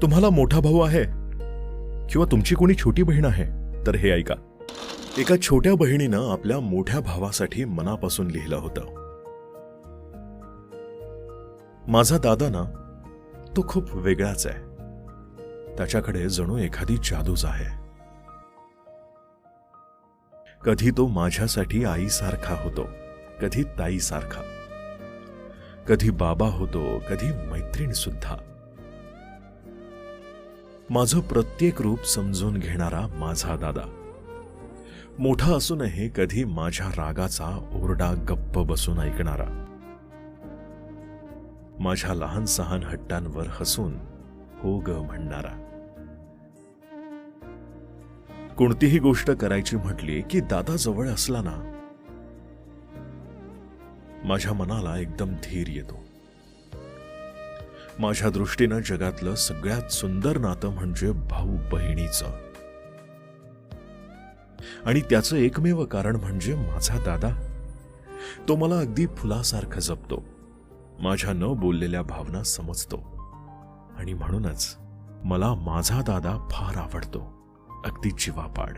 तुम्हाला मोठा भाऊ आहे किंवा तुमची कोणी छोटी बहीण आहे तर हे ऐका. एका छोट्या बहिणीनं आपल्या मोठ्या भावासाठी मनापासून लिहिलं होतं. माझा दादा ना, तो खूप वेगळाच आहे. त्याच्याकडे जणू एखादी जादूच आहे. कधी तो माझ्यासाठी आईसारखा होतो, कधी ताईसारखा, कधी बाबा होतो, कधी मैत्रीण सुद्धा. माझं प्रत्येक रूप समजून घेणारा माझा दादा. मोठा असूनही कधी माझ्या रागाचा ओरडा गप्प बसून ऐकणारा. माझ्या लहान सहान हट्टांवर हसून हो ग म्हणणारा. कोणतीही गोष्ट करायची म्हटली की दादा जवळ असला ना, माझ्या मनाला एकदम धीर येतो. माझ्या दृष्टीनं जगातलं सगळ्यात सुंदर नातं म्हणजे भाऊ बहिणीचं. आणि त्याचं एकमेव कारण म्हणजे माझा दादा. तो मला अगदी फुलासारखं जपतो, माझ्या न बोललेल्या भावना समजतो. आणि म्हणूनच मला माझा दादा फार आवडतो, अगदी जीवापाड.